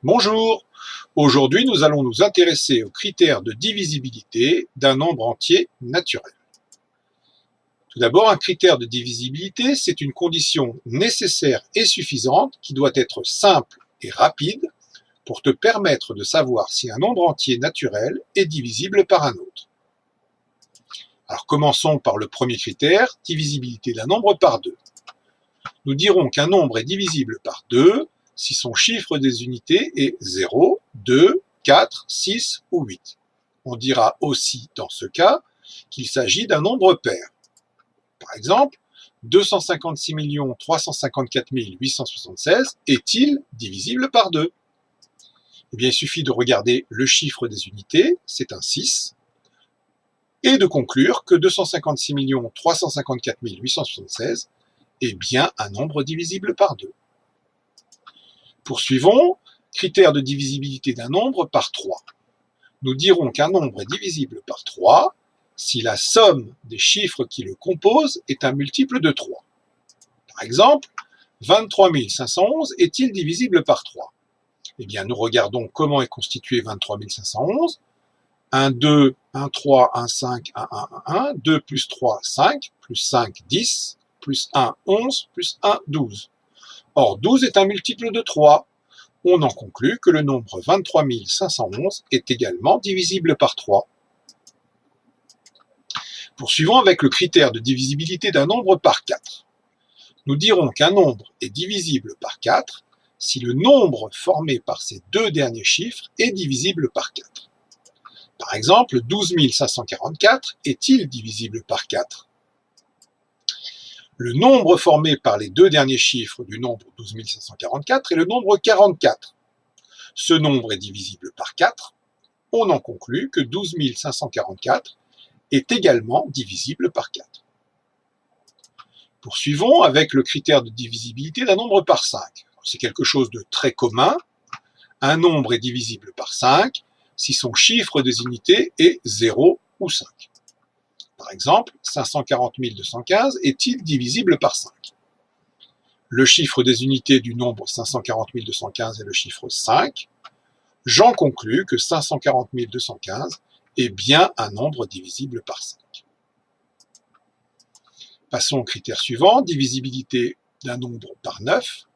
Bonjour, aujourd'hui nous allons nous intéresser aux critères de divisibilité d'un nombre entier naturel. Tout d'abord, un critère de divisibilité, c'est une condition nécessaire et suffisante qui doit être simple et rapide pour te permettre de savoir si un nombre entier naturel est divisible par un autre. Alors commençons par le premier critère, divisibilité d'un nombre par 2. Nous dirons qu'un nombre est divisible par 2 si son chiffre des unités est 0, 2, 4, 6 ou 8. On dira aussi dans ce cas qu'il s'agit d'un nombre pair. Par exemple, 256 354 876 est-il divisible par 2? Eh bien, il suffit de regarder le chiffre des unités, c'est un 6, et de conclure que 256 354 876 est bien un nombre divisible par 2. Poursuivons, critère de divisibilité d'un nombre par 3. Nous dirons qu'un nombre est divisible par 3 si la somme des chiffres qui le composent est un multiple de 3. Par exemple, 23 511 est-il divisible par 3? Eh bien, nous regardons comment est constitué 23 511. 1, 2, 1, 3, 1, 5, 1, 1, 1, 1, 2 plus 3, 5, plus 5, 10, plus 1, 11, plus 1, 12. Or, 12 est un multiple de 3. On en conclut que le nombre 23 511 est également divisible par 3. Poursuivons avec le critère de divisibilité d'un nombre par 4. Nous dirons qu'un nombre est divisible par 4 si le nombre formé par ces deux derniers chiffres est divisible par 4. Par exemple, 12 544 est-il divisible par 4? Le nombre formé par les deux derniers chiffres du nombre 12 544 est le nombre 44. Ce nombre est divisible par 4. On en conclut que 12 544 est également divisible par 4. Poursuivons avec le critère de divisibilité d'un nombre par 5. C'est quelque chose de très commun. Un nombre est divisible par 5 si son chiffre des unités est 0 ou 5. Par exemple, 540 215 est-il divisible par 5? Le chiffre des unités du nombre 540 215 est le chiffre 5. J'en conclus que 540 215 est bien un nombre divisible par 5. Passons au critère suivant, divisibilité d'un nombre par 9.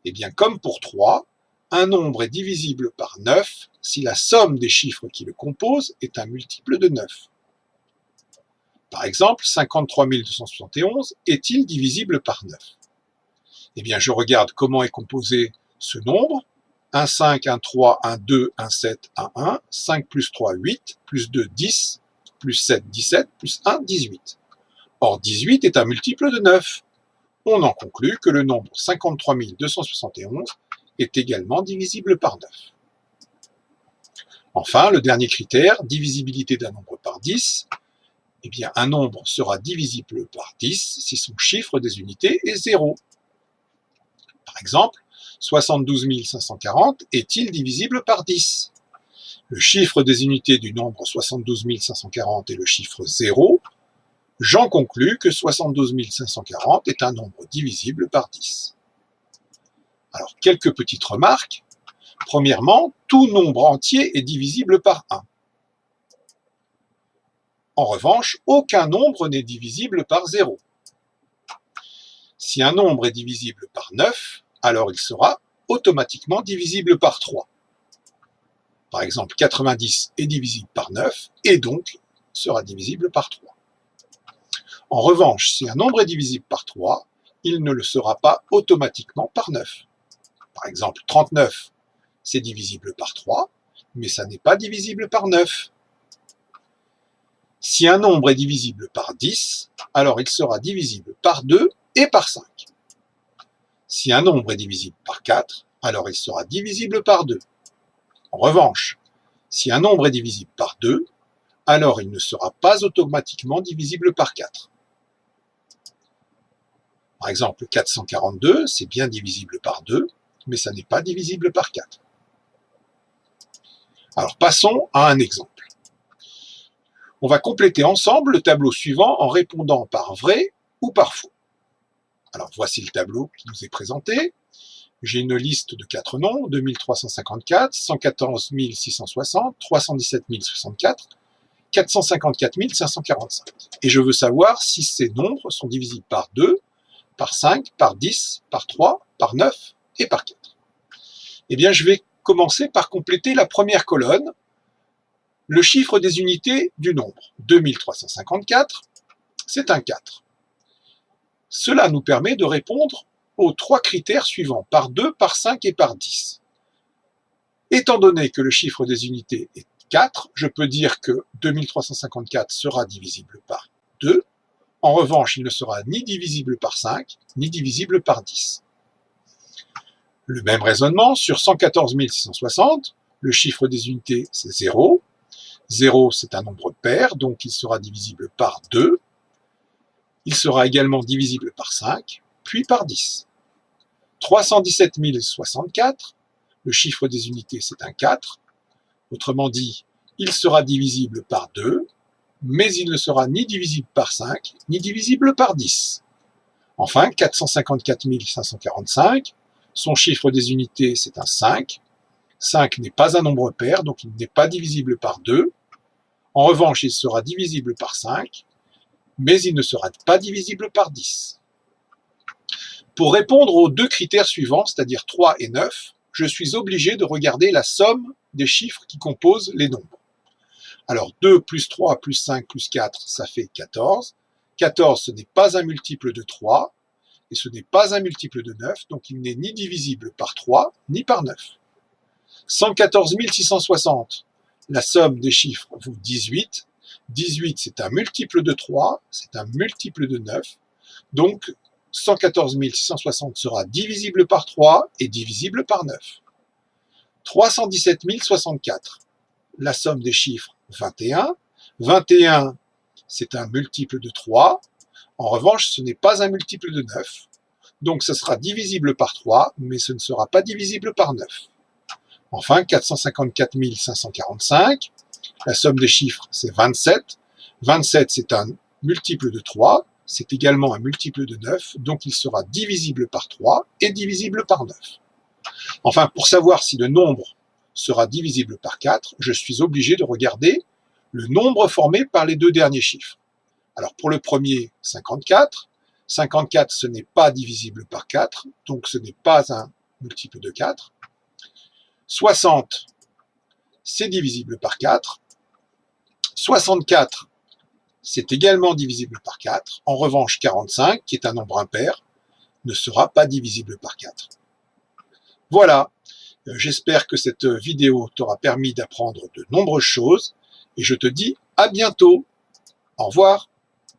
Eh bien, comme pour 3, un nombre est divisible par 9 si la somme des chiffres qui le composent est un multiple de 9. Par exemple, 53 271 est-il divisible par 9? Eh bien, je regarde comment est composé ce nombre. 1, 5, 1, 3, 1, 2, 1, 7, 1, 1, 5 plus 3, 8, plus 2, 10, plus 7, 17, plus 1, 18. Or, 18 est un multiple de 9. On en conclut que le nombre 53 271 est également divisible par 9. Enfin, le dernier critère, divisibilité d'un nombre par 10. Eh bien, un nombre sera divisible par 10 si son chiffre des unités est 0. Par exemple, 72 540 est-il divisible par 10? Le chiffre des unités du nombre 72 540 est le chiffre 0. J'en conclus que 72 540 est un nombre divisible par 10. Alors, quelques petites remarques. Premièrement, tout nombre entier est divisible par 1. En revanche, aucun nombre n'est divisible par 0. Si un nombre est divisible par 9, alors il sera automatiquement divisible par 3. Par exemple, 90 est divisible par 9 et donc sera divisible par 3. En revanche, si un nombre est divisible par 3, il ne le sera pas automatiquement par 9. Par exemple, 39, c'est divisible par 3, mais ça n'est pas divisible par 9. Si un nombre est divisible par 10, alors il sera divisible par 2 et par 5. Si un nombre est divisible par 4, alors il sera divisible par 2. En revanche, si un nombre est divisible par 2, alors il ne sera pas automatiquement divisible par 4. Par exemple, 442, c'est bien divisible par 2, mais ça n'est pas divisible par 4. Alors passons à un exemple. On va compléter ensemble le tableau suivant en répondant par vrai ou par faux. Alors voici le tableau qui nous est présenté. J'ai une liste de 4 nombres, 2354, 114 660, 317 064, 454 545. Et je veux savoir si ces nombres sont divisibles par 2, par 5, par 10, par 3, par 9 et par 4. Eh bien, je vais commencer par compléter la première colonne, le chiffre des unités du nombre. 2354, c'est un 4. Cela nous permet de répondre aux 3 critères suivants, par 2, par 5 et par 10. Étant donné que le chiffre des unités est 4, je peux dire que 2354 sera divisible par 2. En revanche, il ne sera ni divisible par 5, ni divisible par 10. Le même raisonnement sur 114 660, le chiffre des unités c'est 0. 0 c'est un nombre pair, donc il sera divisible par 2. Il sera également divisible par 5, puis par 10. 317 064, le chiffre des unités c'est un 4. Autrement dit, il sera divisible par 2, mais il ne sera ni divisible par 5, ni divisible par 10. Enfin, 454 545, son chiffre des unités c'est un 5. 5 n'est pas un nombre pair, donc il n'est pas divisible par 2. En revanche, il sera divisible par 5, mais il ne sera pas divisible par 10. Pour répondre aux 2 critères suivants, c'est-à-dire 3 et 9, je suis obligé de regarder la somme des chiffres qui composent les nombres. Alors 2 plus 3 plus 5 plus 4, ça fait 14. 14, ce n'est pas un multiple de 3, et ce n'est pas un multiple de 9, donc il n'est ni divisible par 3, ni par 9. 114 660, la somme des chiffres vaut 18. 18, c'est un multiple de 3, c'est un multiple de 9, donc 114 660 sera divisible par 3 et divisible par 9. 317 064, la somme des chiffres 21. 21, c'est un multiple de 3. En revanche, ce n'est pas un multiple de 9. Donc ce sera divisible par 3, mais ce ne sera pas divisible par 9. Enfin, 454 545, la somme des chiffres c'est 27. 27, c'est un multiple de 3. C'est également un multiple de 9, donc il sera divisible par 3 et divisible par 9. Enfin, pour savoir si le nombre sera divisible par 4, je suis obligé de regarder le nombre formé par les 2 derniers chiffres. Alors pour le premier, 54. 54, ce n'est pas divisible par 4, donc ce n'est pas un multiple de 4. 60, c'est divisible par 4. 64, c'est également divisible par 4. En revanche, 45, qui est un nombre impair, ne sera pas divisible par 4. Voilà, j'espère que cette vidéo t'aura permis d'apprendre de nombreuses choses et je te dis à bientôt. Au revoir.